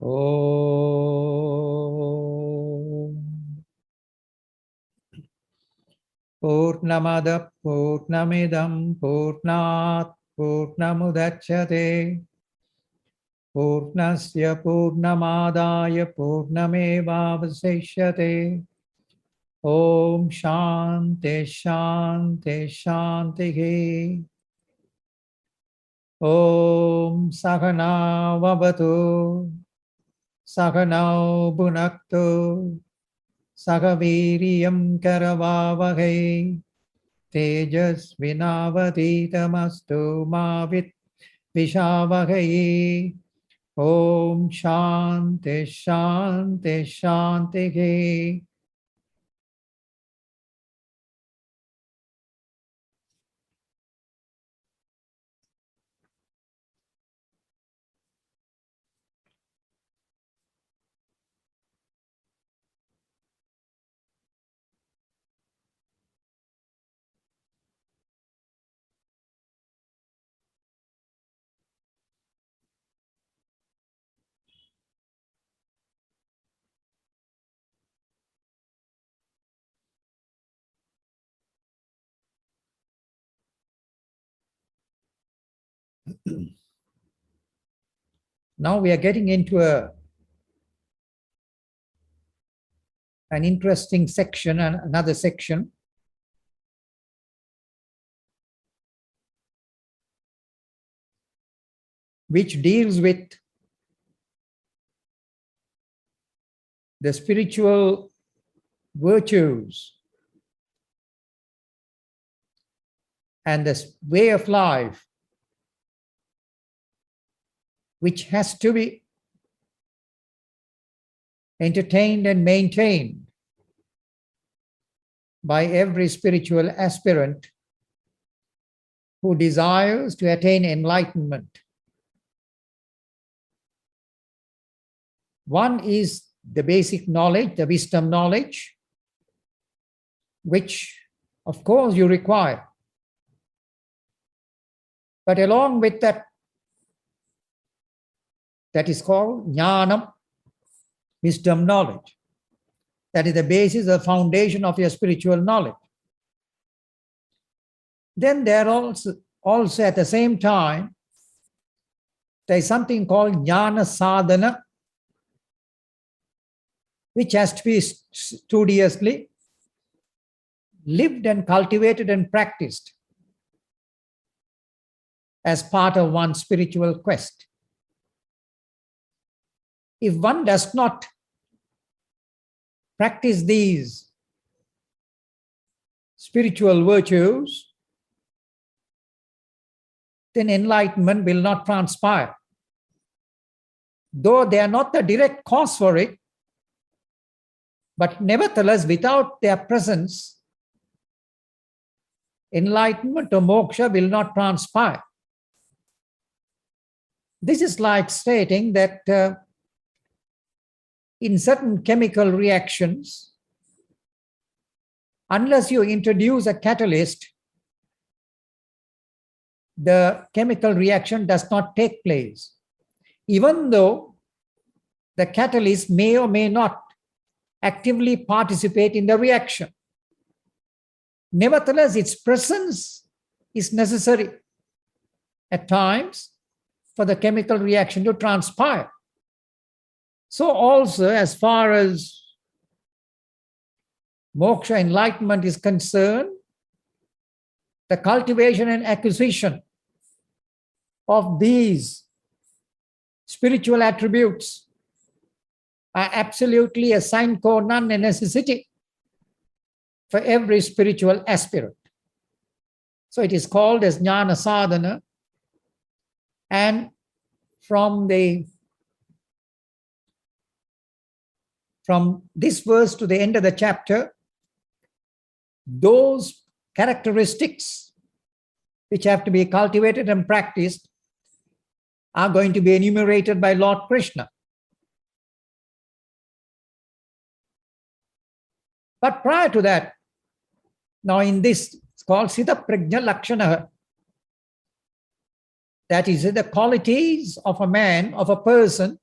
Om Purnamada Purnamidam Purnat Purnamudachyate Purnasya Purnamadaya Purnamevavaseshyate. Om Shanti Shanti Shanti. Om Sahana Vavatu Sahanau Bhunaktu Sagaviriyam Karavavahe Tejas Vinavaditamastu Mavit Vishavahe. Om Shanti Shanti Shanti. Now we are getting into an interesting section, and another section which deals with the spiritual virtues and the way of life which has to be entertained and maintained by every spiritual aspirant who desires to attain enlightenment. One is the basic knowledge, the wisdom knowledge, which of course you require. But along with that, that is called jnanam, wisdom knowledge. That is the basis, the foundation of your spiritual knowledge. Then there also at the same time, there is something called jnana sadhana, which has to be studiously lived and cultivated and practiced as part of one's spiritual quest. If one does not practice these spiritual virtues, then enlightenment will not transpire. Though they are not the direct cause for it, but nevertheless, without their presence, enlightenment or moksha will not transpire. This is like stating that in certain chemical reactions, unless you introduce a catalyst, the chemical reaction does not take place. Even though the catalyst may or may not actively participate in the reaction, nevertheless, its presence is necessary at times for the chemical reaction to transpire. So also, as far as moksha, enlightenment is concerned, the cultivation and acquisition of these spiritual attributes are absolutely a sine qua non, a necessity for every spiritual aspirant. So it is called as jnana sadhana. And from this verse to the end of the chapter, those characteristics which have to be cultivated and practiced are going to be enumerated by Lord Krishna. But prior to that, now in this, it's called Siddha Pregnancy. That is the qualities of a man, of a person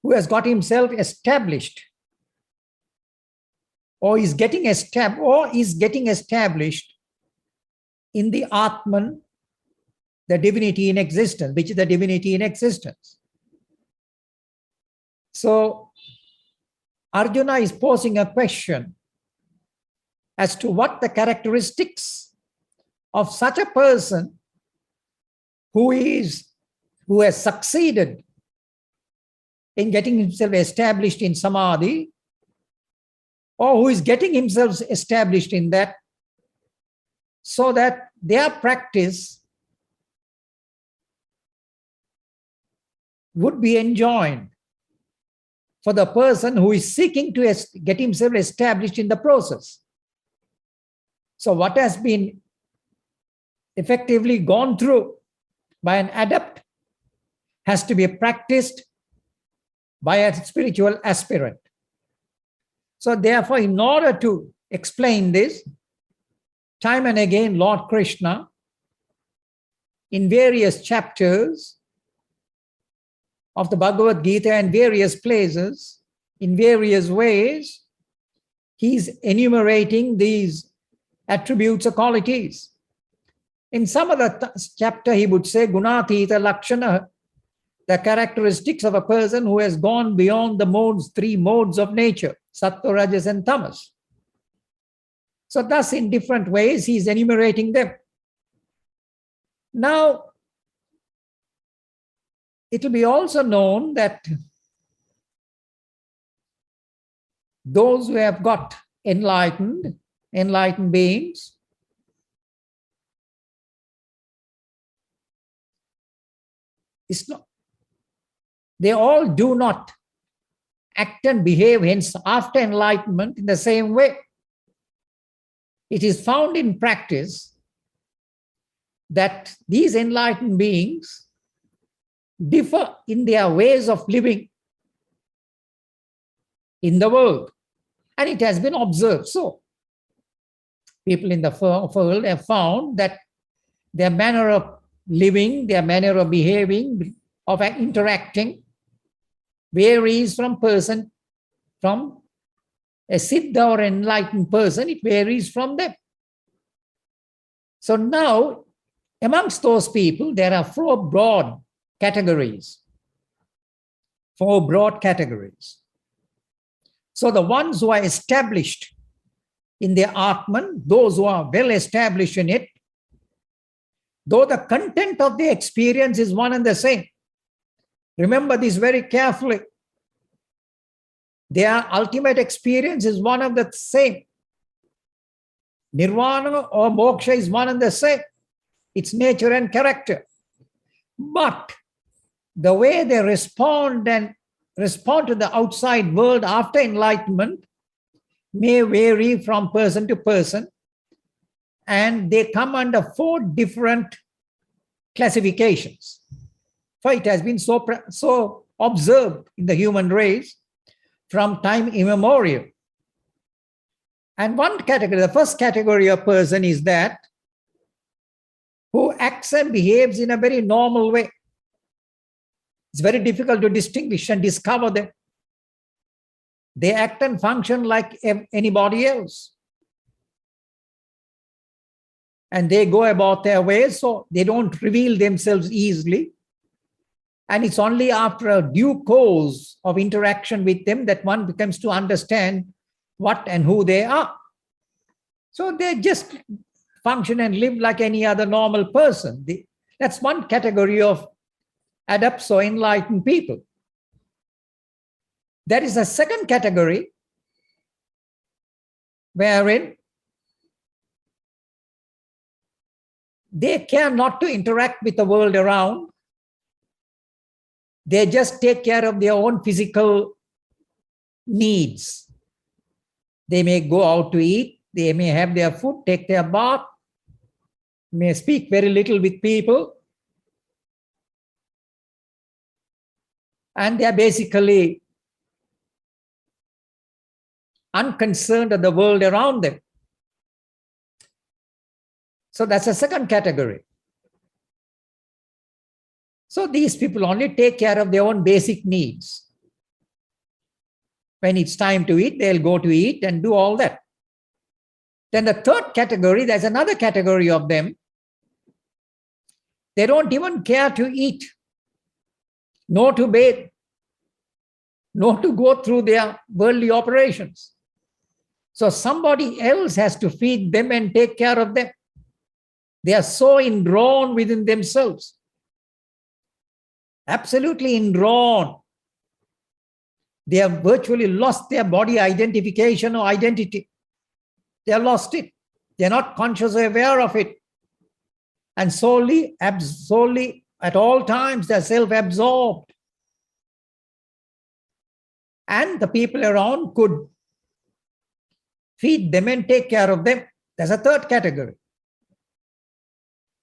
who has got himself established, or is getting established in the Atman, the divinity in existence, which is the divinity in existence. So Arjuna is posing a question as to what the characteristics of such a person who has succeeded in getting himself established in samadhi, or who is getting himself established in that, so that their practice would be enjoined for the person who is seeking to get himself established in the process. So what has been effectively gone through by an adept has to be practiced by a spiritual aspirant. So therefore, in order to explain this, time and again, Lord Krishna, in various chapters of the Bhagavad Gita and various places, in various ways, he's enumerating these attributes or qualities. In some other chapter, he would say, Gunathita Lakshana, the characteristics of a person who has gone beyond the three modes of nature, Sattva, Rajas, and Tamas. So thus, in different ways, he is enumerating them. Now, it will be also known that those who have got enlightened beings, they all do not act and behave hence after enlightenment in the same way. It is found in practice that these enlightened beings differ in their ways of living in the world, and it has been observed. So people in the world have found that their manner of living, their manner of behaving, of interacting, varies from a Siddha or enlightened person, it varies from them. So now, amongst those people, there are four broad categories. So the ones who are established in their Atman, those who are well established in it, though the content of the experience is one and the same. Remember this very carefully. Their ultimate experience is one of the same. Nirvana or moksha is one and the same. Its nature and character. But the way they respond to the outside world after enlightenment may vary from person to person, and they come under four different classifications. For it has been so observed in the human race from time immemorial. And one category, the first category of person is that who acts and behaves in a very normal way. It's very difficult to distinguish and discover them. They act and function like anybody else. And they go about their ways, so they don't reveal themselves easily. And it's only after a due course of interaction with them that one becomes to understand what and who they are. So they just function and live like any other normal person. That's one category of adepts or enlightened people. There is a second category wherein they care not to interact with the world around. They just take care of their own physical needs. They may go out to eat, they may have their food, take their bath, may speak very little with people, and they are basically unconcerned of the world around them. So that's a second category. So these people only take care of their own basic needs. When it's time to eat, they'll go to eat and do all that. Then the third category, there's another category of them. They don't even care to eat, nor to bathe, nor to go through their worldly operations. So somebody else has to feed them and take care of them. They are so indrawn within themselves. Absolutely indrawn. They have virtually lost their body identification or identity. They have lost it. They are not conscious or aware of it. And solely at all times, they are self-absorbed. And the people around could feed them and take care of them. That's a third category.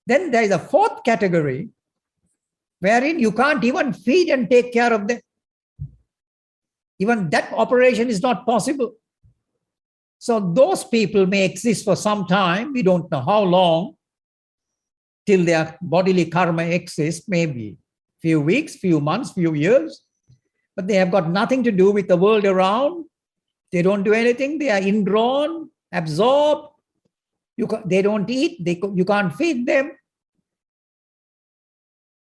Then there is a fourth category wherein you can't even feed and take care of them. Even that operation is not possible. So those people may exist for some time. We don't know how long till their bodily karma exists, maybe few weeks, few months, few years. But they have got nothing to do with the world around. They don't do anything. They are indrawn, absorbed. They don't eat. You can't feed them.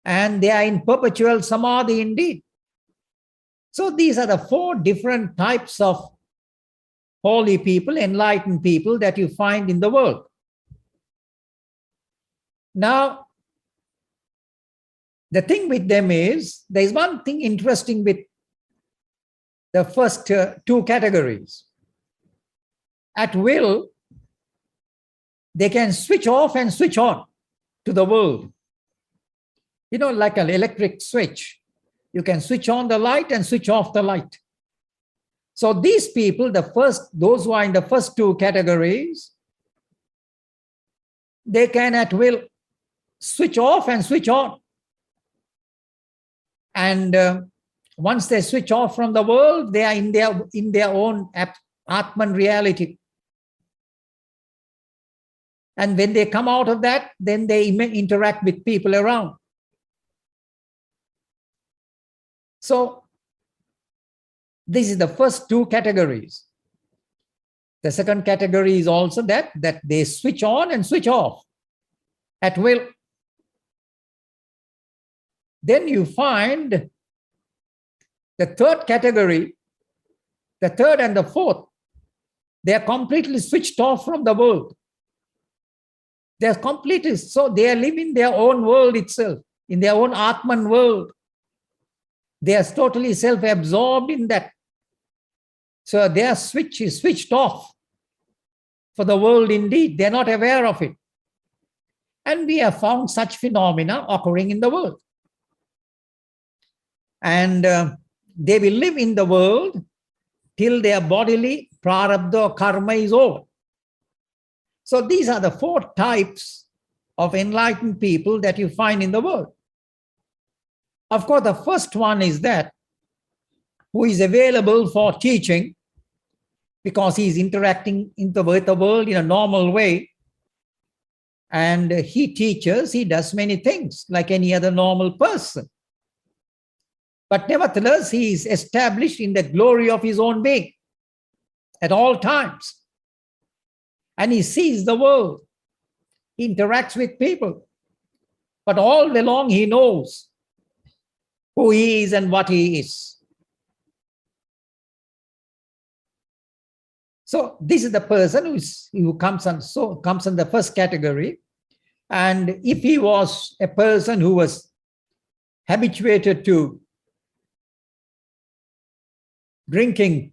And they are in perpetual samadhi indeed. So these are the four different types of holy people, enlightened people that you find in the world. Now, the thing with them is, there is one thing interesting with the first two categories. At will, they can switch off and switch on to the world. You know, like an electric switch. You can switch on the light and switch off the light. So these people, those who are in the first two categories, they can at will switch off and switch on. And once they switch off from the world, they are in their own Atman reality. And when they come out of that, then they interact with people around. So this is the first two categories. The second category is also that they switch on and switch off at will. Then you find the third category, the third and the fourth, they are completely switched off from the world. They are completely, so they are living their own world itself, in their own Atman world. They are totally self-absorbed in that. So their switch is switched off for the world indeed. They're not aware of it. And we have found such phenomena occurring in the world. And they will live in the world till their bodily prarabdha karma is over. So these are the four types of enlightened people that you find in the world. Of course, the first one is that who is available for teaching because he is interacting with the world in a normal way. And he teaches, he does many things like any other normal person. But nevertheless, he is established in the glory of his own being at all times. And he sees the world. He interacts with people. But all along he knows who he is and what he is. So this is the person who comes in the first category. And if he was a person who was habituated to drinking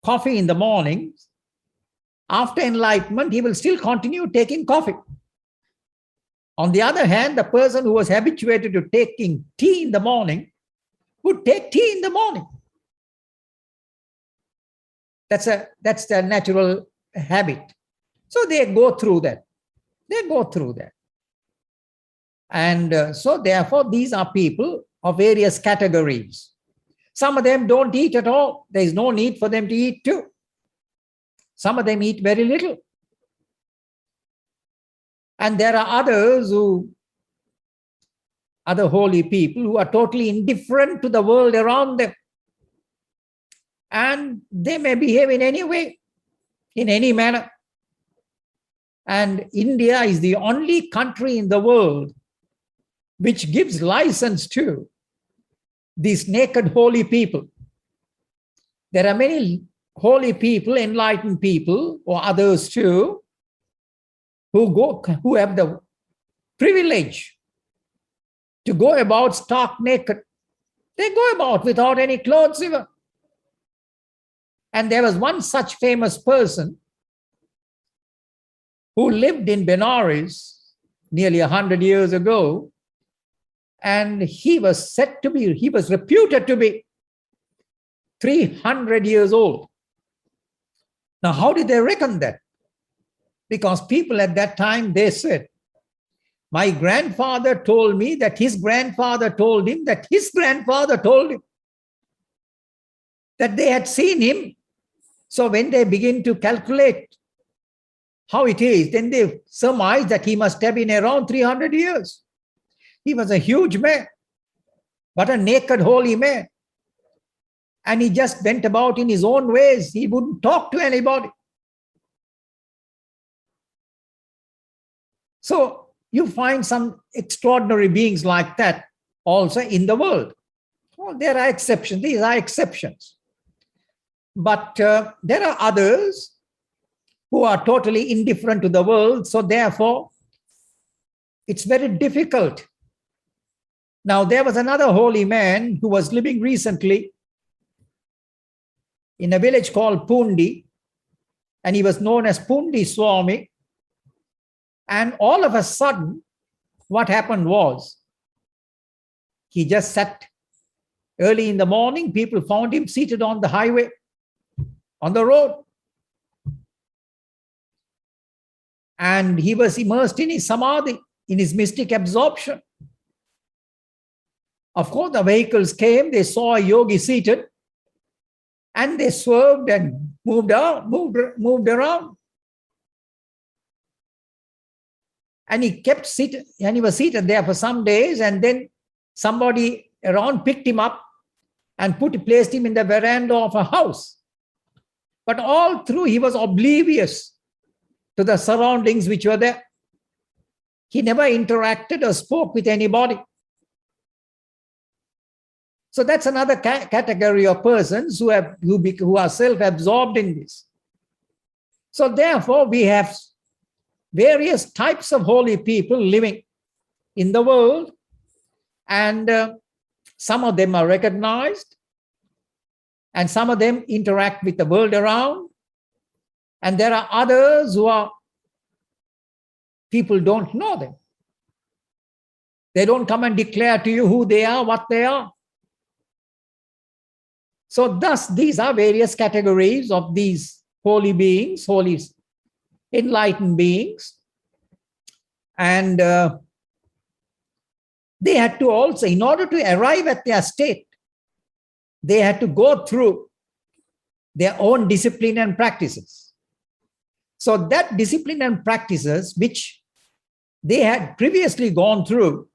coffee in the morning, after enlightenment, he will still continue taking coffee. On the other hand, the person who was habituated to taking tea in the morning would take tea in the morning. That's their natural habit. So they go through that. And so therefore, these are people of various categories. Some of them don't eat at all. There is no need for them to eat too. Some of them eat very little. And there are other holy people who are totally indifferent to the world around them. and they may behave in any way, in any manner. And India is the only country in the world which gives license to these naked holy people. There are many holy people, enlightened people, or others too, who have the privilege to go about stark naked. They go about without any clothes even. And there was one such famous person who lived in Benares nearly 100 years ago, and he was reputed to be 300 years old. Now, how did they reckon that? Because people at that time, they said, my grandfather told me that his grandfather told him that his grandfather told him that they had seen him. So when they begin to calculate how it is, then they surmise that he must have been around 300 years. He was a huge man, but a naked holy man. And he just went about in his own ways. He wouldn't talk to anybody. So you find some extraordinary beings like that also in the world. Well, there are exceptions. These are exceptions. But there are others who are totally indifferent to the world. So therefore, it's very difficult. Now, there was another holy man who was living recently in a village called Pundi, and he was known as Pundi Swami. And all of a sudden, what happened was, he just sat early in the morning. People found him seated on the highway, on the road. And he was immersed in his samadhi, in his mystic absorption. Of course, the vehicles came, they saw a yogi seated, and they swerved and moved around. And he kept seated, and he was seated there for some days, and then somebody around picked him up and placed him in the veranda of a house. But all through, he was oblivious to the surroundings which were there. He never interacted or spoke with anybody. So that's another category of persons who are self-absorbed in this. So therefore, we have various types of holy people living in the world, and some of them are recognized, and some of them interact with the world around, and there are others who are, people don't know them. They don't come and declare to you who they are, what they are. So thus, these are various categories of these holy beings, holy enlightened beings. And they had to also, in order to arrive at their state, they had to go through their own discipline and practices. So that discipline and practices which they had previously gone through,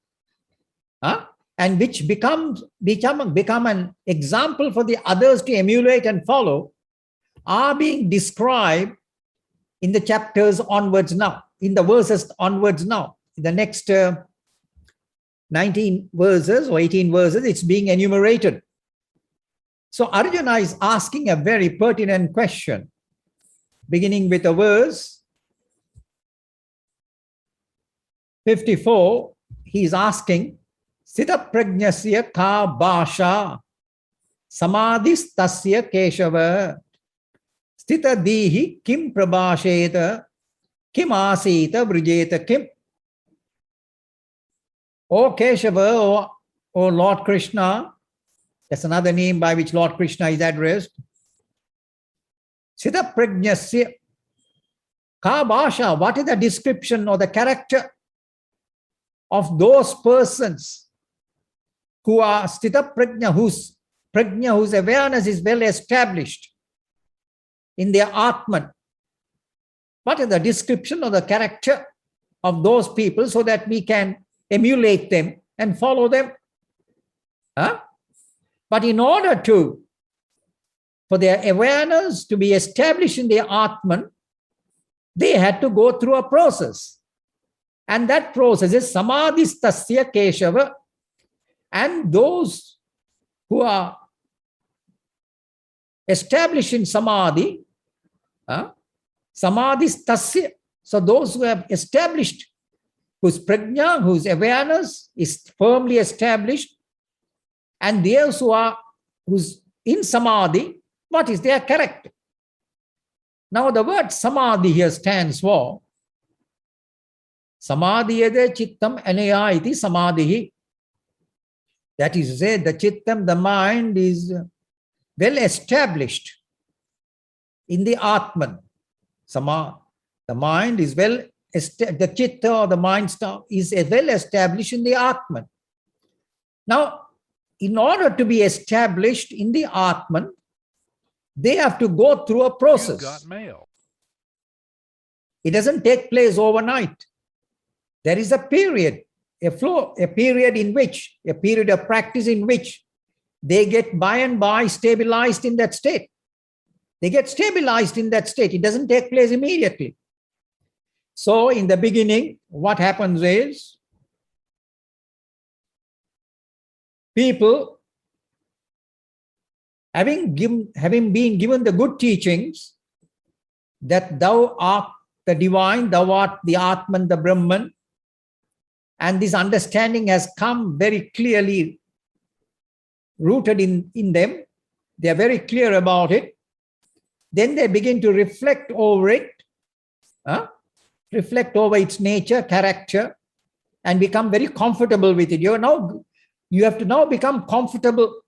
and which become an example for the others to emulate and follow, are being described in the chapters onwards now, in the verses onwards now. In the next 19 verses or 18 verses, it's being enumerated. So Arjuna is asking a very pertinent question, beginning with a verse 54. He is asking, Siddha Pregnancy ka bhasha samadhis tasya keshava sthita dihi kim prabhasheta kim asita vrijeta kim. O Keshava, O Lord Krishna, that's another name by which Lord Krishna is addressed. Siddha Pregnancy ka bhasha, what is the description or the character of those persons who are Siddha Prajna, whose awareness is well established in their Atman? What is the description or the character of those people so that we can emulate them and follow them? But in order to for their awareness to be established in their Atman, they had to go through a process. And that process is Samadhistasya Keshava. And those who are established in Samadhi, Samadhistasya, so those who have established, whose prajna, whose awareness is firmly established, and those who's in Samadhi, what is their character? Now the word Samadhi here stands for Samadhiyade Chittam Anaya iti Samadhihi. That is to say, the Chittam, the mind, is well established in the Atman. The mind is the Chitta or the mind is well established in the Atman. Now, in order to be established in the Atman, they have to go through a process. You got mail. It doesn't take place overnight. There is a period, a period of practice in which they get by and by stabilized in that state. They get stabilized in that state. It doesn't take place immediately. So in the beginning, what happens is, people, having been given the good teachings that thou art the divine, thou art the Atman, the Brahman, and this understanding has come very clearly rooted in them. They are very clear about it. Then they begin to reflect over it, reflect over its nature, character, and become very comfortable with it. You have to now become comfortable.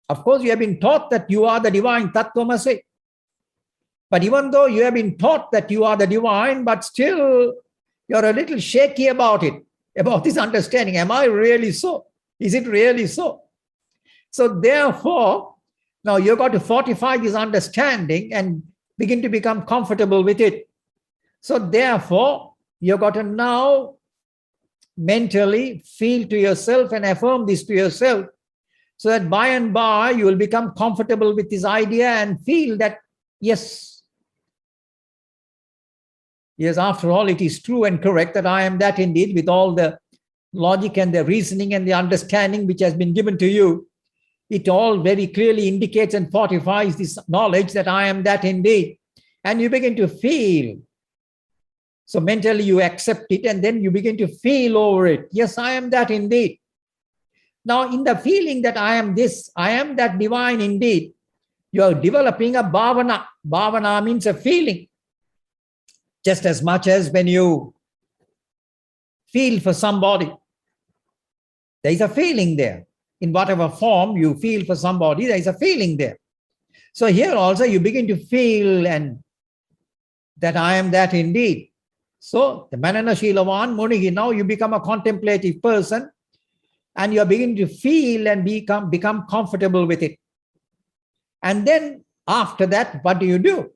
Of course, you have been taught that you are the divine, Tattvamasi. But even though you have been taught that you are the divine, but still you're a little shaky about it, about this understanding. Am I really so? Is it really so? So therefore, now you've got to fortify this understanding and begin to become comfortable with it. So therefore, you've got to now mentally feel to yourself and affirm this to yourself, so that by and by you will become comfortable with this idea and feel that, yes, after all, it is true and correct that I am that indeed, with all the logic and the reasoning and the understanding which has been given to you. It all very clearly indicates and fortifies this knowledge that I am that indeed. And you begin to feel. So mentally you accept it and then you begin to feel over it. Yes, I am that indeed. Now in the feeling that I am this, I am that divine indeed, you are developing a bhavana. Bhavana means a feeling. Just as much as when you feel for somebody, there is a feeling there. In whatever form you feel for somebody, there is a feeling there. So here also you begin to feel and that I am that indeed. So the Manana Shilavan Muni, now you become a contemplative person and you are beginning to feel and become comfortable with it. And then after that, what do?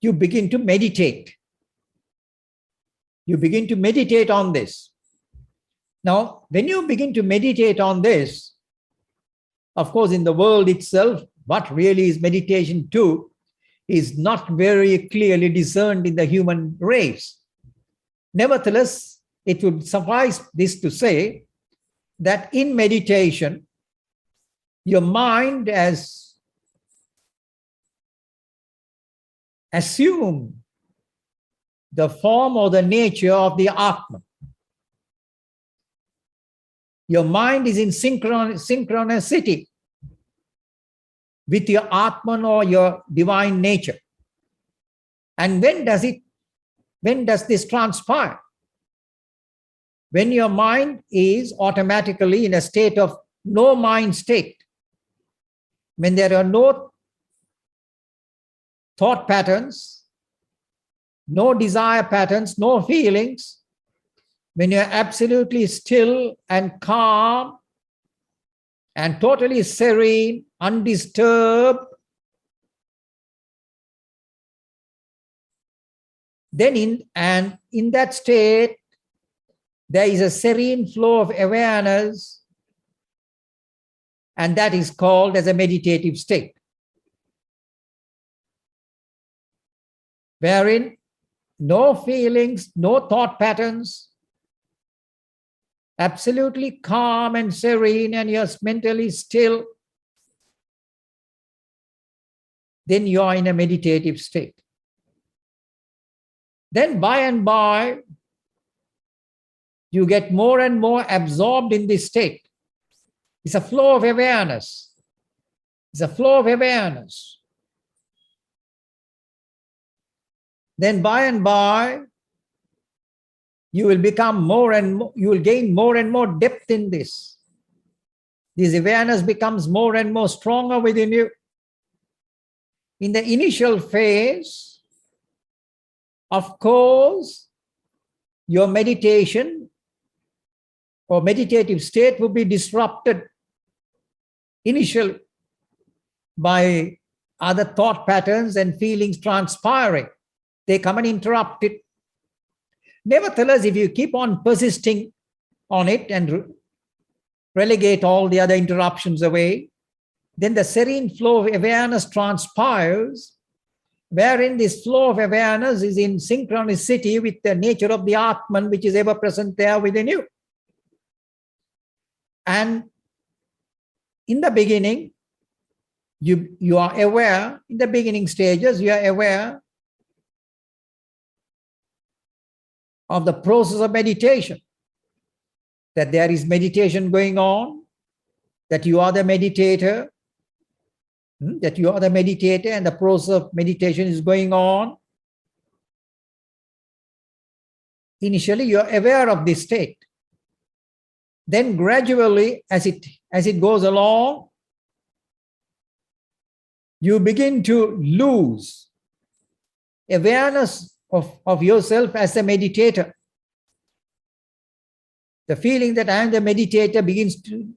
You begin to meditate. You begin to meditate on this. Now, when you begin to meditate on this, of course, in the world itself, what really is meditation to is not very clearly discerned in the human race. Nevertheless, it would suffice this to say that in meditation, your mind has assumed the form or the nature of the Atman. Your mind is in synchronicity with your Atman or your divine nature. And when does this transpire? When your mind is automatically in a state of no mind state. When there are no thought patterns, no desire patterns, no feelings, when you're absolutely still and calm and totally serene, undisturbed, then in that state, there is a serene flow of awareness, and that is called as a meditative state. wherein no feelings, no thought patterns, absolutely calm and serene, and you're mentally still, then you are in a meditative state. Then by and by, you get more and more absorbed in this state. It's a flow of awareness. It's a flow of awareness. Then by and by, you will become more and more, you will gain more and more depth in this. This awareness becomes more and more stronger within you. In the initial phase, of course, your meditation or meditative state will be disrupted initially by other thought patterns and feelings transpiring. They come and interrupt it. Nevertheless, if you keep on persisting on it and relegate all the other interruptions away, then the serene flow of awareness transpires, wherein this flow of awareness is in synchronicity with the nature of the Atman, which is ever present there within you. And in the beginning, you are aware, in the beginning stages, you are aware of the process of meditation, that there is meditation going on, that you are the meditator, and the process of meditation is going on. Initially, you are aware of this state. Then gradually, as it goes along, you begin to lose awareness of yourself as a meditator. The feeling that I am the meditator begins to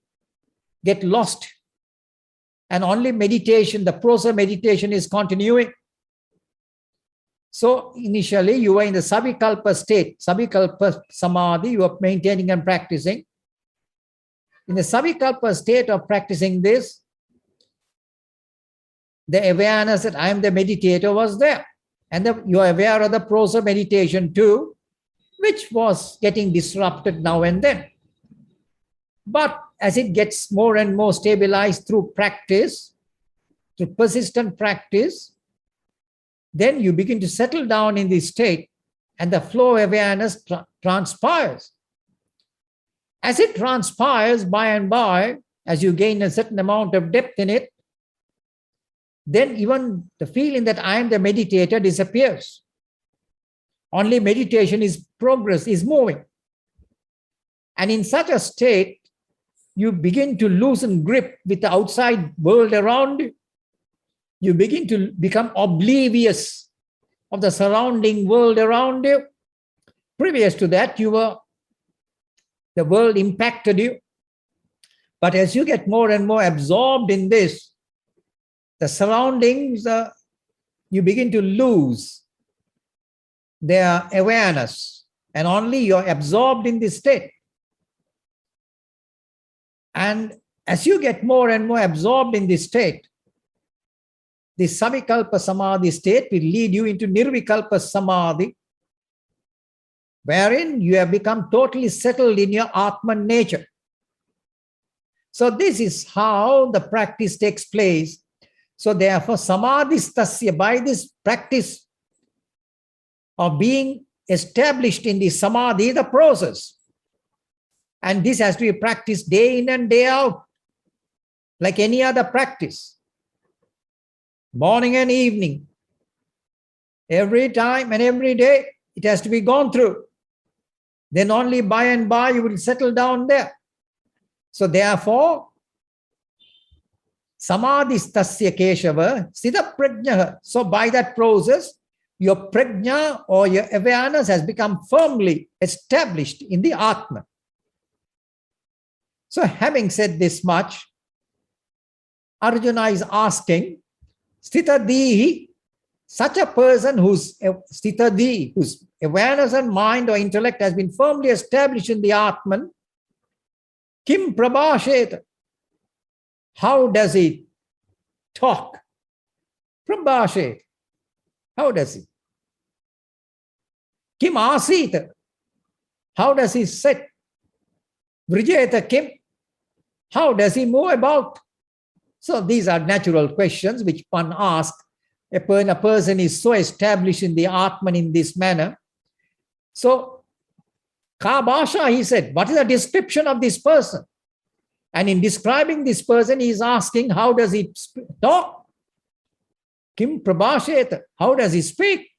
get lost. And only meditation, the process of meditation is continuing. So initially you are in the savikalpa state, savikalpa samadhi, you are maintaining and practicing. In the savikalpa state of practicing this, the awareness that I am the meditator was there. And you are aware of the process of meditation too, which was getting disrupted now and then. But as it gets more and more stabilized through practice, through persistent practice, then you begin to settle down in this state and the flow of awareness transpires. As it transpires by and by, as you gain a certain amount of depth in it, then even the feeling that I am the meditator disappears. Only meditation is progress, is moving. And in such a state, you begin to loosen grip with the outside world around you. You begin to become oblivious of the surrounding world around you. Previous to that, the world impacted you. But as you get more and more absorbed in this, the surroundings, you begin to lose their awareness, and only you're absorbed in this state. And as you get more and more absorbed in this state, the savikalpa samadhi state will lead you into nirvikalpa samadhi, wherein you have become totally settled in your Atman nature. So this is how the practice takes place. So therefore, samadhistasya, by this practice of being established in the samadhi, the process. And this has to be practiced day in and day out, like any other practice. Morning and evening, every time and every day, it has to be gone through. Then only by and by you will settle down there. So therefore, samadhistasya keshava siddha prajnaha. So by that process, your prajna or your awareness has become firmly established in the Atman. So having said this much, Arjuna is asking, Sthitadihi, such a person whose Sthitadi, whose awareness and mind or intellect has been firmly established in the Atman, Kim Prabhasheta, how does he talk? Prabhasheta, how does he? Kim Asita, how does he sit? Vrijeta Kim, how does he move about? So these are natural questions which one asks when a person is so established in the Atman in this manner. So, Ka Bhasha, he said, what is the description of this person? And in describing this person, he is asking, how does he talk? Kim Prabhasheta, how does he speak?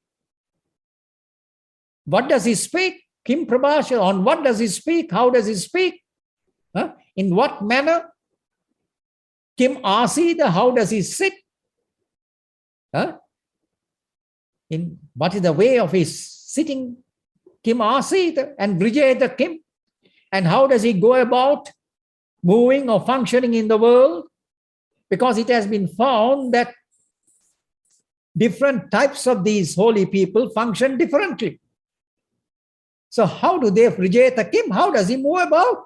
What does he speak? Kim Prabhasheta, on what does he speak? How does he speak? Huh? In what manner? Kim Asida, how does he sit? Huh? In what is the way of his sitting? Kim Asida and Vrijeta Kim. And how does he go about moving or functioning in the world? Because it has been found that different types of these holy people function differently. So how do they, Vrijeta Kim, how does he move about?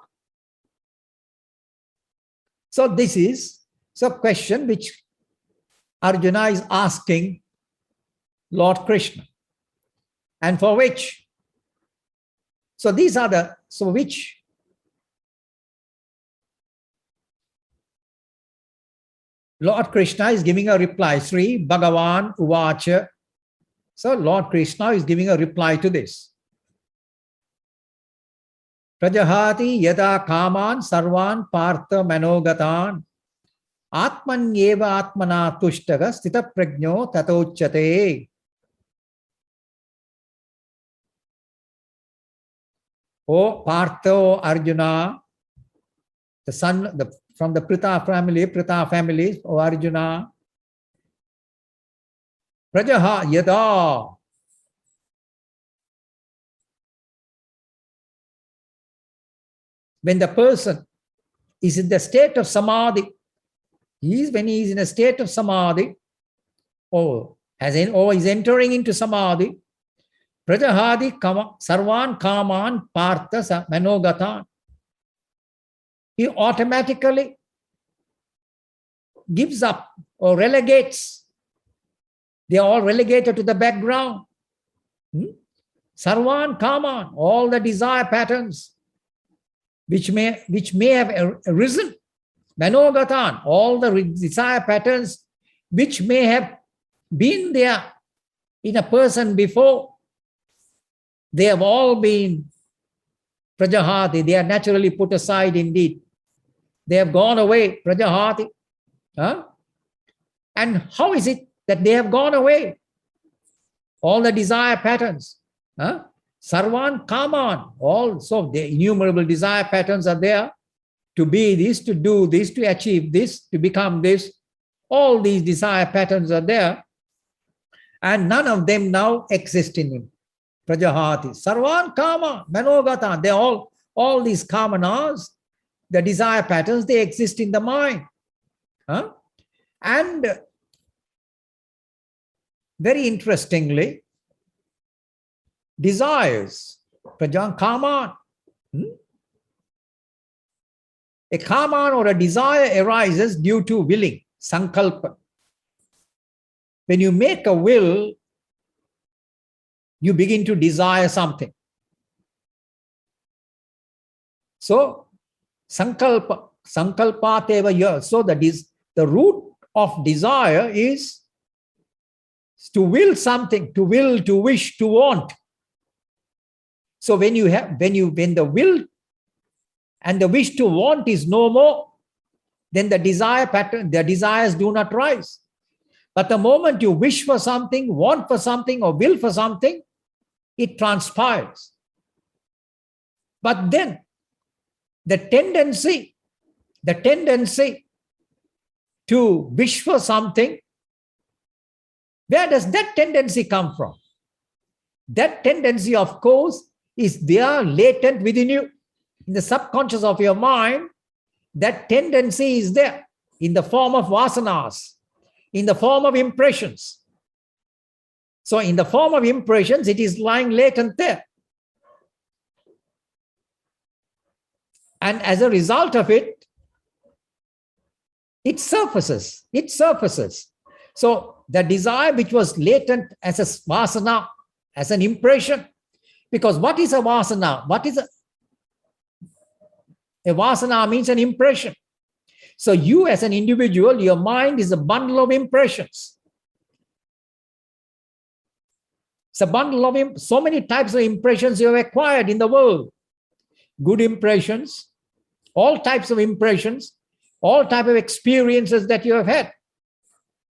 So this is a question which Arjuna is asking Lord Krishna. And for which, so these are the, so which Lord Krishna is giving a reply. Sri Bhagavan Uvacha. So Lord Krishna is giving a reply to this. Prajahati yada kaman sarvan partha manogatan atmanyeva atmana tushtaga Siddha Prajno tatochate. O Partha, Arjuna, the son from the Pritha family, O Arjuna, Prajaha yada. When the person is in the state of samadhi, when he is in a state of samadhi, or is entering into samadhi, Prajahadi sarvan kaman partha manogatan. He automatically gives up or relegates. They are all relegated to the background. Sarvan kaman, all the desire patterns which may have arisen. Manogatan, all the desire patterns which may have been there in a person before. They have all been Prajahati. They are naturally put aside indeed. They have gone away, Prajahati. Huh? And how is it that they have gone away? All the desire patterns. Huh? Sarvan Kaman. Also, the innumerable desire patterns are there. To be this, to do this, to achieve this, to become this. All these desire patterns are there. And none of them now exist in him. Prajahati. Sarvan Kama, Manogata. They all these kamanas, the desire patterns, they exist in the mind. Huh? And very interestingly, desires, Prajan Kaman. A kaman or a desire arises due to willing, sankalpa. When you make a will, you begin to desire something. So, sankalpateva. So the root of desire is to will something, to will, to wish, to want. So when the will and the wish to want is no more, then the desire pattern, the desires do not rise. But the moment you wish for something, want for something, or will for something, it transpires. But then the tendency to wish for something, where does that tendency come from? That tendency, of course, is there latent within you. In the subconscious of your mind, that tendency is there in the form of vasanas, in the form of impressions. So in the form of impressions, it is lying latent there. And as a result of it, it surfaces. So the desire which was latent as a vasana, as an impression, Because what is a vasana? What is a vasana means an impression. So you as an individual, your mind is a bundle of impressions. It's a bundle of so many types of impressions you have acquired in the world. Good impressions, all types of impressions, all types of experiences that you have had.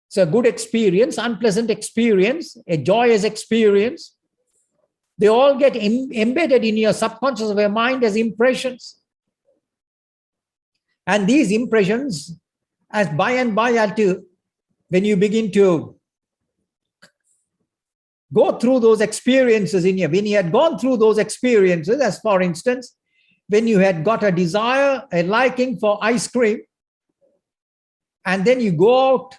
So a good experience, unpleasant experience, a joyous experience, they all get embedded in your subconscious of your mind as impressions. And these impressions, as by and by, when you begin to go through those experiences in you, when you had gone through those experiences, as for instance, when you had got a desire, a liking for ice cream, and then you go out,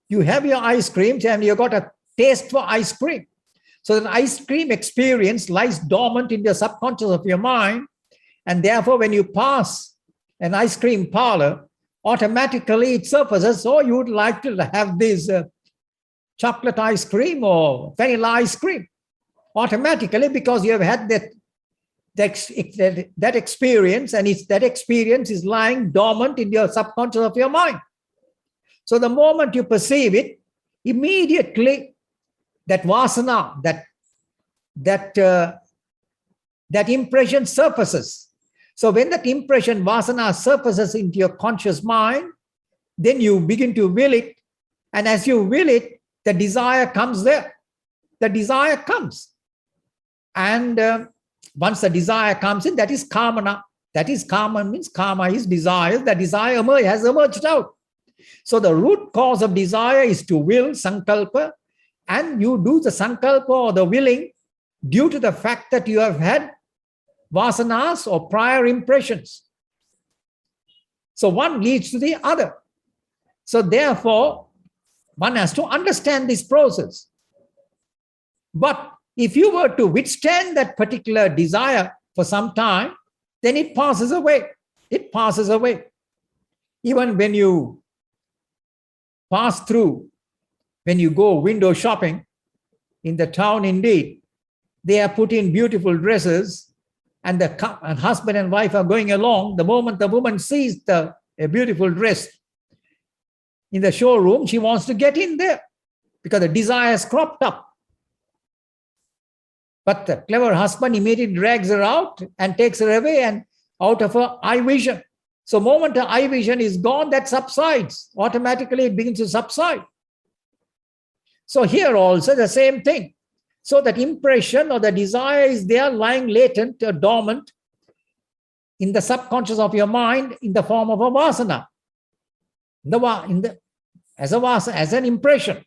you have your ice creams and you got a taste for ice cream. So the ice cream experience lies dormant in the subconscious of your mind, and therefore when you pass an ice cream parlor, automatically it surfaces, oh, you would like to have this chocolate ice cream or vanilla ice cream. Automatically, because you have had that experience, and that experience is lying dormant in your subconscious of your mind. So the moment you perceive it, immediately that vasana, that impression surfaces. So when that impression, vasana, surfaces into your conscious mind, then you begin to will it. And as you will it, the desire comes there. The desire comes. And once the desire comes in, that is kamana. That is karma, means karma is desire. The desire has emerged out. So the root cause of desire is to will, sankalpa. And you do the sankalpa or the willing due to the fact that you have had vasanas or prior impressions. So one leads to the other. So therefore, one has to understand this process. But if you were to withstand that particular desire for some time, then it passes away. It passes away. Even when you pass through, when you go window shopping in the town, indeed, they are put in beautiful dresses, and the husband and wife are going along. The moment the woman sees a beautiful dress in the showroom, she wants to get in there because the desire has cropped up. But the clever husband immediately drags her out and takes her away and out of her eye vision. So the moment her eye vision is gone, that subsides. Automatically it begins to subside. So here also the same thing. So that impression or the desire is there lying latent or dormant in the subconscious of your mind in the form of a vasana. As an impression.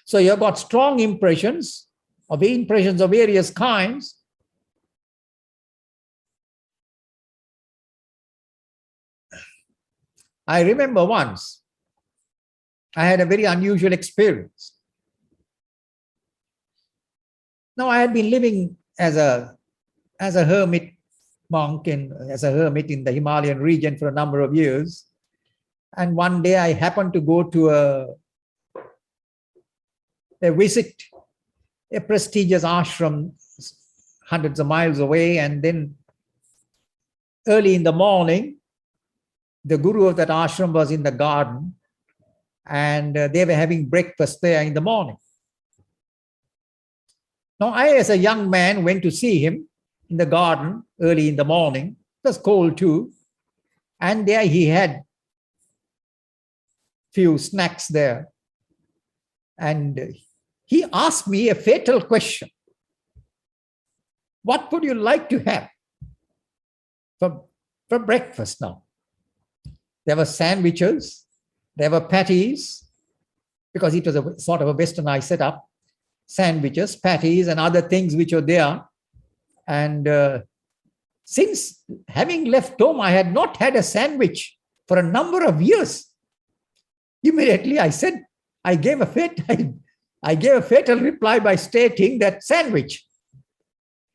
So you've got strong impressions of various kinds. I remember once I had a very unusual experience. Now I had been living as a hermit monk as a hermit in the Himalayan region for a number of years. And one day I happened to go to a visit a prestigious ashram hundreds of miles away, and then early in the morning, the guru of that ashram was in the garden, and they were having breakfast there in the morning. Now, I, as a young man, went to see him in the garden early in the morning. It was cold too. And there he had few snacks there. And he asked me a fatal question. What would you like to have for breakfast now? There were sandwiches, there were patties, because it was a sort of a westernized setup, sandwiches, patties, and other things which were there. And since having left home, I had not had a sandwich for a number of years. Immediately I said, I gave a fatal reply by stating that sandwich,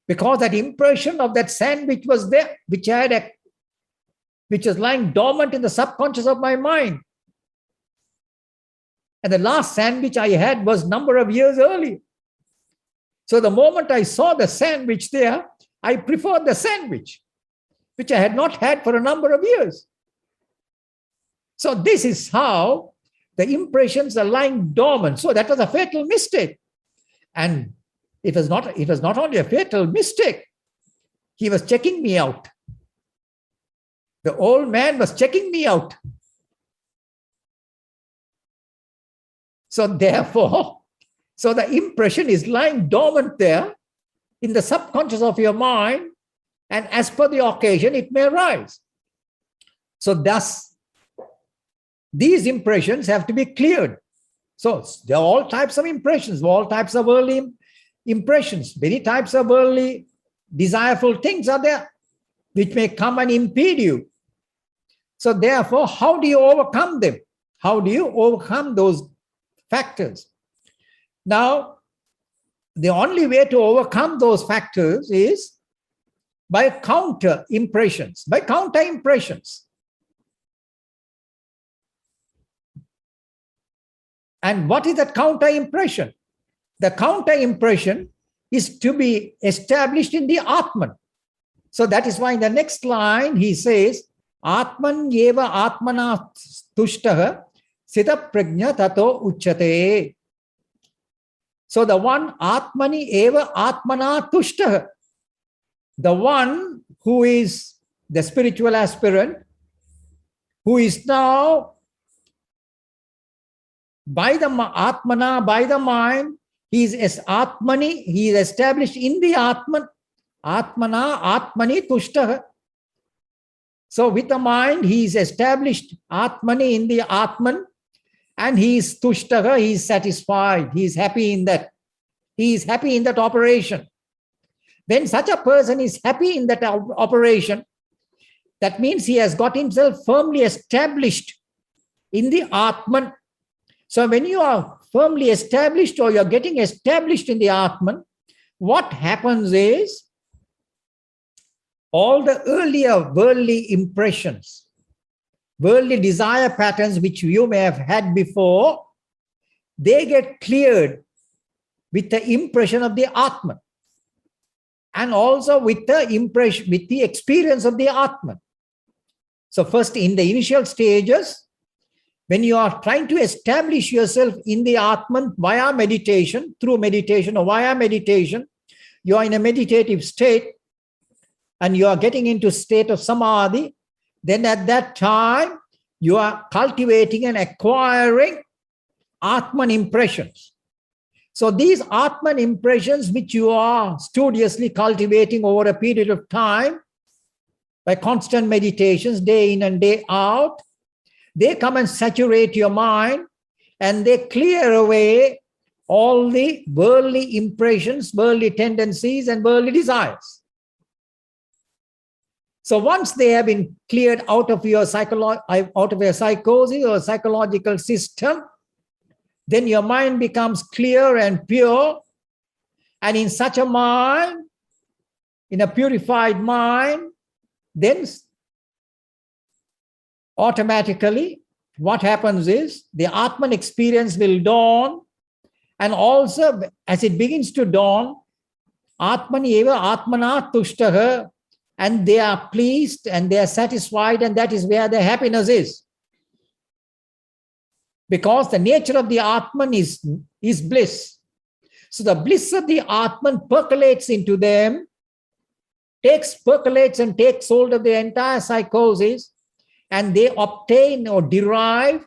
because that impression of that sandwich was there, which was lying dormant in the subconscious of my mind. And the last sandwich I had was a number of years early. So the moment I saw the sandwich there, I preferred the sandwich, which I had not had for a number of years. So this is how the impressions are lying dormant. So that was a fatal mistake. And it was not only a fatal mistake, he was checking me out. The old man was checking me out. So therefore, so the impression is lying dormant there in the subconscious of your mind, and as per the occasion, it may arise. So thus, these impressions have to be cleared. So there are all types of impressions, all types of worldly impressions, many types of worldly desireful things are there, which may come and impede you. So therefore, how do you overcome them? How do you overcome those factors? Now, the only way to overcome those factors is by counter impressions, by counter impressions. And what is that counter impression? The counter impression is to be established in the Atman. So that is why in the next line he says, Atman yeva atmana tushtaha Siddha Prajna tato uchate. So the one Atmani eva atmana tushtaha, the one who is the spiritual aspirant, who is now by the atmana, by the mind, he is as Atmani, he is established in the Atman, Atmana, Atmani tushtaha. So with the mind, he is established Atmani in the Atman, and he is tushtaha, he is satisfied, he is happy in that. He is happy in that operation. When such a person is happy in that operation, that means he has got himself firmly established in the Atman. So when you are firmly established or you're getting established in the Atman, what happens is all the earlier worldly impressions, worldly desire patterns which you may have had before, they get cleared with the impression of the Atman, and also with the impression, with the experience of the Atman. So first, in the initial stages, when you are trying to establish yourself in the Atman via meditation, through meditation or via meditation, you are in a meditative state and you are getting into state of samadhi, then at that time, you are cultivating and acquiring Atman impressions. So these Atman impressions, which you are studiously cultivating over a period of time, by constant meditations, day in and day out, they come and saturate your mind and they clear away all the worldly impressions, worldly tendencies, and worldly desires. So once they have been cleared out of your psychosis or psychological system, then your mind becomes clear and pure. And in such a mind, in a purified mind, then automatically what happens is the Atman experience will dawn. And also as it begins to dawn, Atman eva atmana tushtaha, and they are pleased and they are satisfied, and that is where the happiness is. Because the nature of the Atman is bliss. So the bliss of the Atman percolates into them, percolates and takes hold of the entire psychosis, and they obtain or derive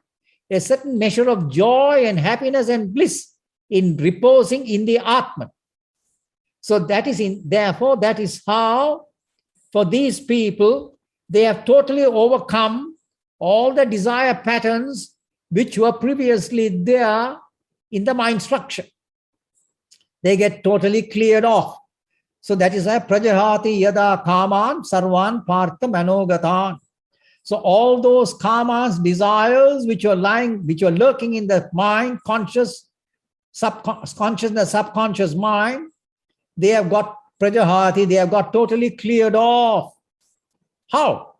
a certain measure of joy and happiness and bliss in reposing in the Atman. So therefore, that is how, for these people, they have totally overcome all the desire patterns which were previously there in the mind structure. They get totally cleared off. So that is why prajahati yada kaman sarvan partha manogatan. So all those kamas, desires which are lurking in the mind, conscious, subconscious mind, they have got prajahati, they have got totally cleared off. How?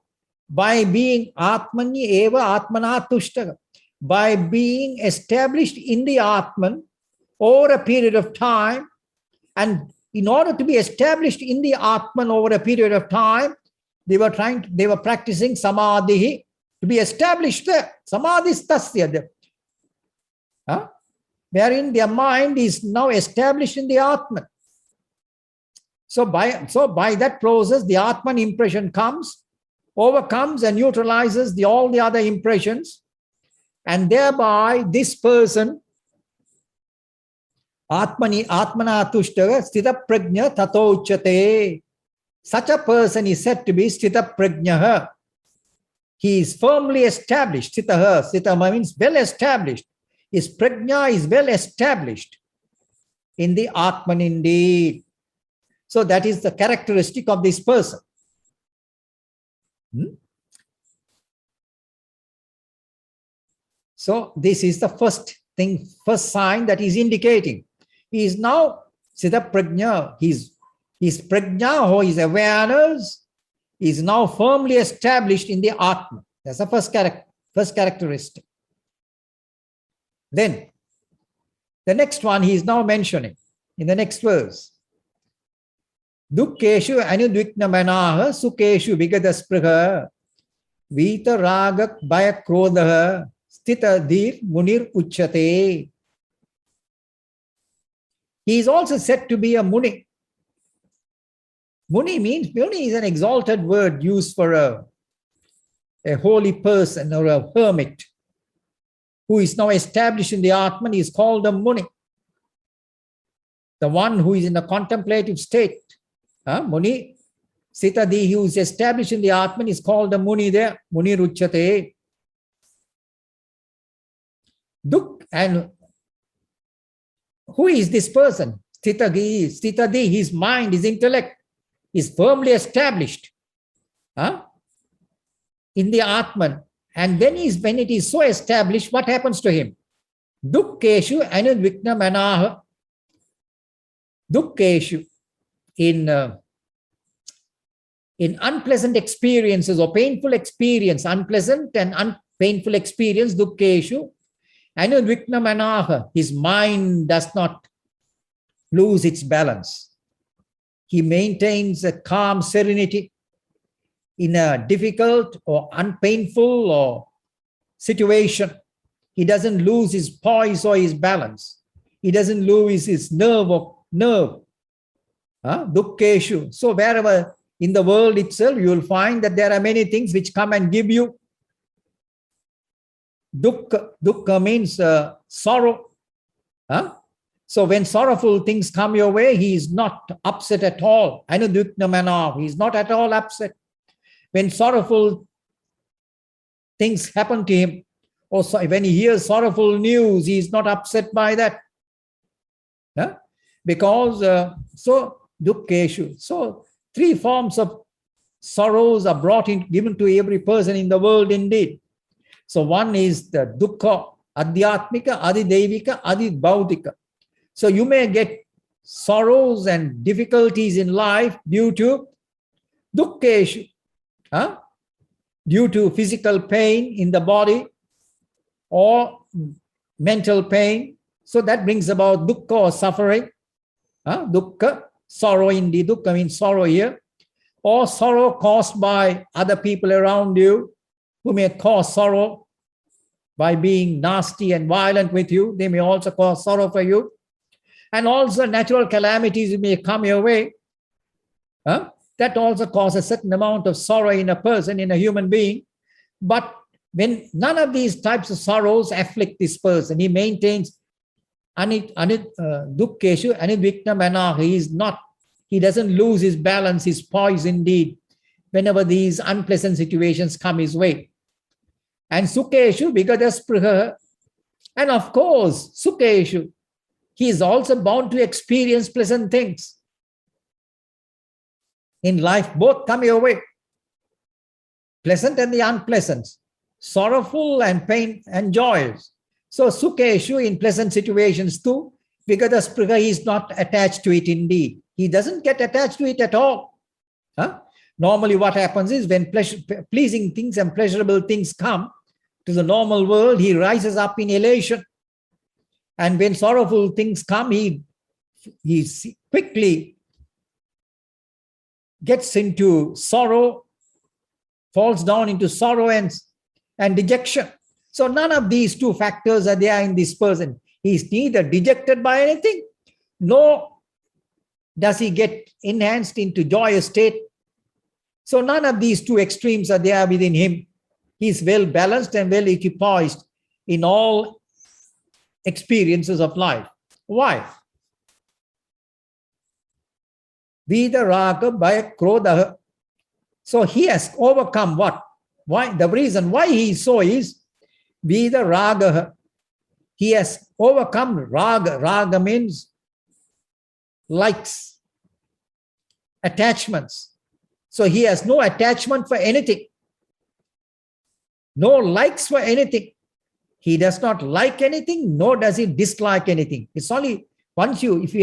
By being atmani eva atmana tushtaha. By being established in the Atman over a period of time and in order to be established in the Atman over a period of time, they were practicing samadhi to be established there. Samadhi tasya. Wherein their mind is now established in the Atman. So by that process, the Atman impression comes, overcomes and neutralizes all the other impressions, and thereby this person, Atmana tushtaga Siddha Prajna tato uchyate. Such a person is said to be Siddha Prajnaha. He is firmly established. Siddha means well established. His prajna is well established in the Atman indeed. So that is the characteristic of this person. So this is the first sign that is indicating. He is now Siddha Prajna. His prajna, or his awareness, is now firmly established in the Atman. That's the first characteristic. Then, the next one he is now mentioning in the next verse. Dukkeshu anudvikna manaha sukeshu vigadaspраha vita raga bhaya krodha stita dhir munir uchyate. He is also said to be a muni. Muni is an exalted word used for a holy person or a hermit who is now established in the Atman. Is called a muni. The one who is in a contemplative state. Muni, Sitadi, who is established in the Atman, is called a muni there. Muni ruchyate. And who is this person? Sthitadi, his mind, his intellect is firmly established in the Atman. And then when it is so established, what happens to him? Dukkeshu anudvikna manaha. Dukkeshu, in unpleasant experiences or painful experience, unpleasant and painful experience, dukkeshu anudvikna manaha. His mind does not lose its balance. He maintains a calm serenity in a difficult or unpainful or situation. He doesn't lose his poise or his balance. He doesn't lose his nerve. Dukkeshu. So wherever in the world itself, you will find that there are many things which come and give you dukkha. Dukkha means sorrow. So when sorrowful things come your way, he is not upset at all. Anudvikna manaha. He is not at all upset. When sorrowful things happen to him, or when he hears sorrowful news, he is not upset by that. Because, dukkeshu. So, three forms of sorrows are given to every person in the world indeed. So, one is the dukkha, adhyatmika, adidevika, adibhautika. So, you may get sorrows and difficulties in life due to dukkeshu. Due to physical pain in the body or mental pain. So that brings about dukkha or suffering. Dukkha, sorrow indeed. Dukkha means sorrow here. Or sorrow caused by other people around you who may cause sorrow by being nasty and violent with you. They may also cause sorrow for you. And also natural calamities may come your way. That also causes a certain amount of sorrow in a person, in a human being. But when none of these types of sorrows afflict this person, he maintains dukkeshu anudvikna manaha. He doesn't lose his balance, his poise indeed, whenever these unpleasant situations come his way. And sukeshu vigadaspruha. And of course, sukeshu, he is also bound to experience pleasant things. In life, both come your way. Pleasant and the unpleasant. Sorrowful and pain and joys. So, sukeshu in pleasant situations too. Vigadaspruha, he is not attached to it indeed. He doesn't get attached to it at all. Normally what happens is when pleasing things and pleasurable things come to the normal world, he rises up in elation. And when sorrowful things come, he quickly gets into sorrow, falls down into sorrow and dejection. So none of these two factors are there in this person. He is neither dejected by anything, nor does he get enhanced into joyous state. So none of these two extremes are there within him. He is well balanced and well equipoised in all experiences of life. Why? Vida raga bhaya krodha. So he has overcome what? Why? The reason why he is so is Vida raga. He has overcome raga. Raga means likes, attachments. So he has no attachment for anything, no likes for anything. He does not like anything, nor does he dislike anything. It's only once if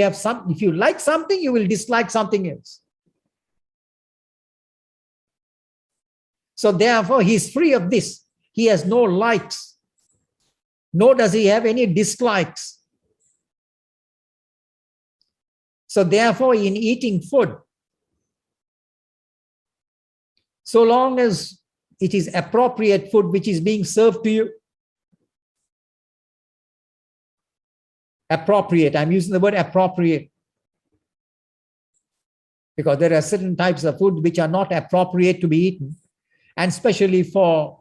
you like something, you will dislike something else. So therefore, he is free of this. He has no likes, nor does he have any dislikes. So therefore, in eating food, so long as it is appropriate food which is being served to you, appropriate, I'm using the word appropriate, because there are certain types of food which are not appropriate to be eaten, and especially for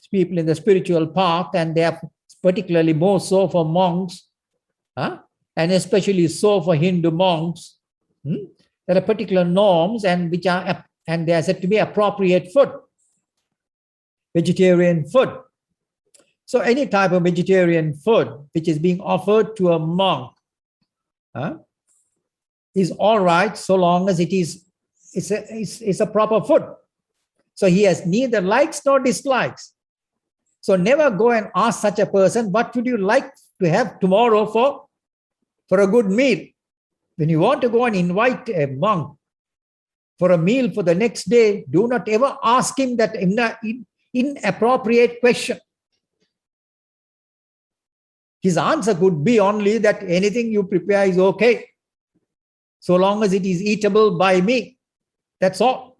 people in the spiritual path, and they are particularly more so for monks, and especially so for Hindu monks. There are particular norms and they are said to be appropriate food, vegetarian food. So any type of vegetarian food which is being offered to a monk is all right, so long as it's a proper food. So he has neither likes nor dislikes. So never go and ask such a person, what would you like to have tomorrow for a good meal? When you want to go and invite a monk for a meal for the next day, do not ever ask him that inappropriate question. His answer could be only that anything you prepare is okay, so long as it is eatable by me. That's all.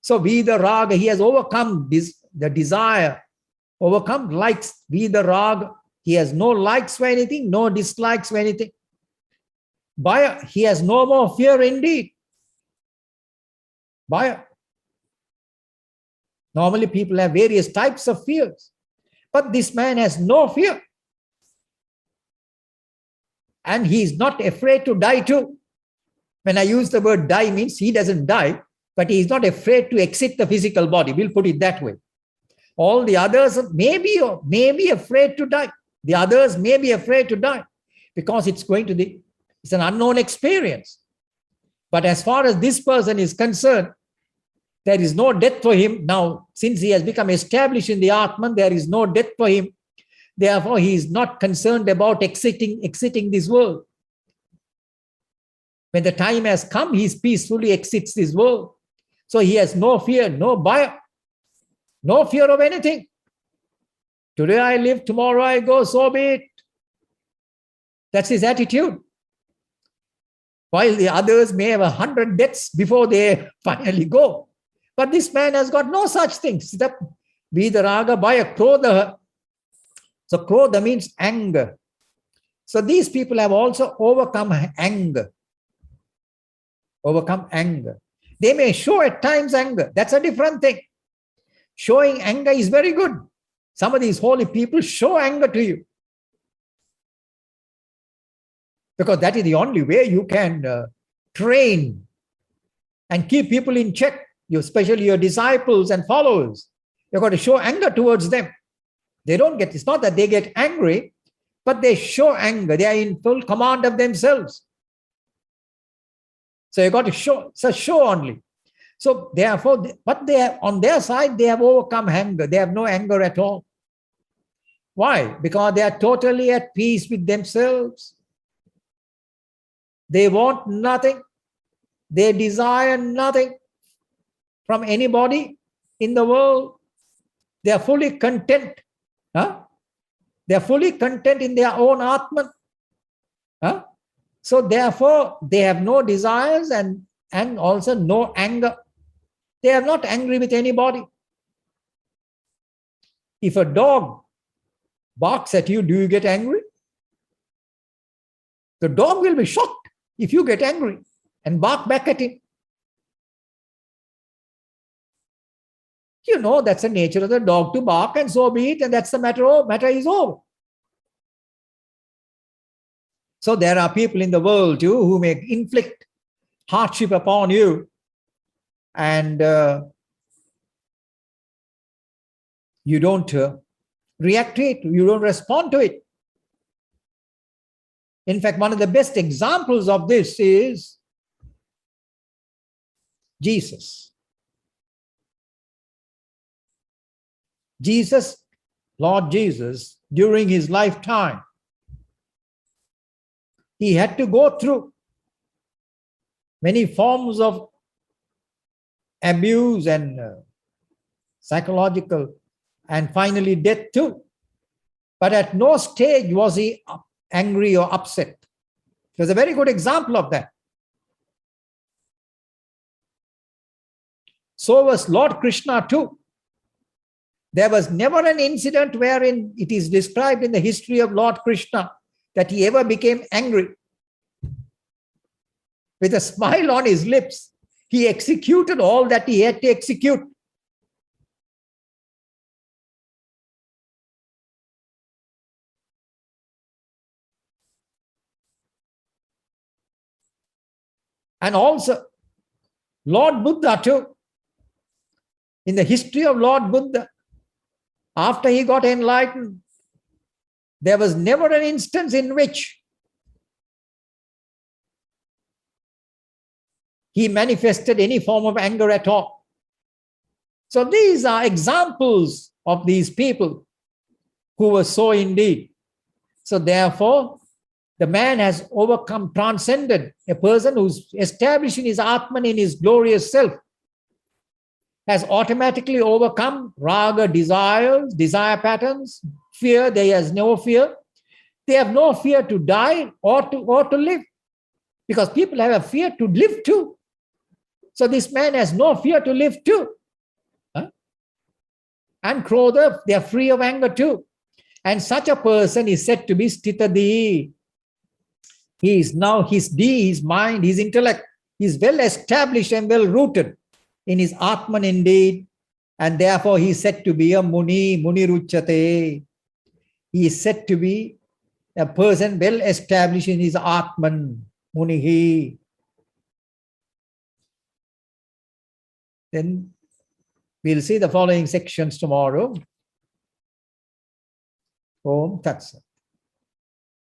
So Vida Raga, he has overcome the desire, overcome likes. Vida Raga, he has no likes for anything, no dislikes for anything. Bhaya, he has no more fear indeed. Bhaya. Normally people have various types of fears, but this man has no fear. And he is not afraid to die too. When I use the word die, means he doesn't die, but he is not afraid to exit the physical body. We'll put it that way. All the others may be afraid to die. The others may be afraid to die because it's an unknown experience. But as far as this person is concerned, there is no death for him. Now, since he has become established in the Atman, there is no death for him. Therefore, he is not concerned about exiting this world. When the time has come, he peacefully exits this world. So he has no fear, no bhaya, no fear of anything. Today I live, tomorrow I go, so be it. That's his attitude. While the others may have 100 deaths before they finally go. But this man has got no such things. Vidaraga bhaya krodha. So krodha means anger. So these people have also overcome anger. Overcome anger. They may show at times anger. That's a different thing. Showing anger is very good. Some of these holy people show anger to you, because that is the only way you can train and keep people in check, especially your disciples and followers. You've got to show anger towards them. It's not that they get angry, but they show anger. They are in full command of themselves. So you've got to show only. So therefore, but on their side, they have overcome anger. They have no anger at all. Why? Because they are totally at peace with themselves. They want nothing. They desire nothing from anybody in the world. They are fully content. They are fully content in their own Atman. So therefore, they have no desires, and and also no anger. They are not angry with anybody. If a dog barks at you, do you get angry? The dog will be shocked if you get angry and bark back at him. You know that's the nature of the dog to bark, and so be it, and that's the matter. Matter is over. So there are people in the world too who may inflict hardship upon you, and you don't react to it, you don't respond to it. In fact, one of the best examples of this is Jesus. Lord Jesus, during his lifetime, he had to go through many forms of abuse and psychological, and finally death too. But at no stage was he angry or upset. It was a very good example of that. So was Lord Krishna too. There was never an incident wherein it is described in the history of Lord Krishna that he ever became angry. With a smile on his lips, he executed all that he had to execute. And also, Lord Buddha too. In the history of Lord Buddha, after he got enlightened, there was never an instance in which he manifested any form of anger at all. So these are examples of these people who were so indeed. So therefore, the man has overcome, transcended. A person who's established in his Atman, in his glorious self, has automatically overcome raga, desires, desire patterns, fear. They has no fear. They have no fear to die or to live, because people have a fear to live too. So this man has no fear to live too. And krodha, they are free of anger too. And such a person is said to be sthitadi. He is now his his mind, his intellect is well established and well rooted in his Atman indeed. And therefore he is said to be a muni, muni ruchyate. He is said to be a person well established in his Atman, munihi. Then we'll see the following sections tomorrow. Om Tat Sat.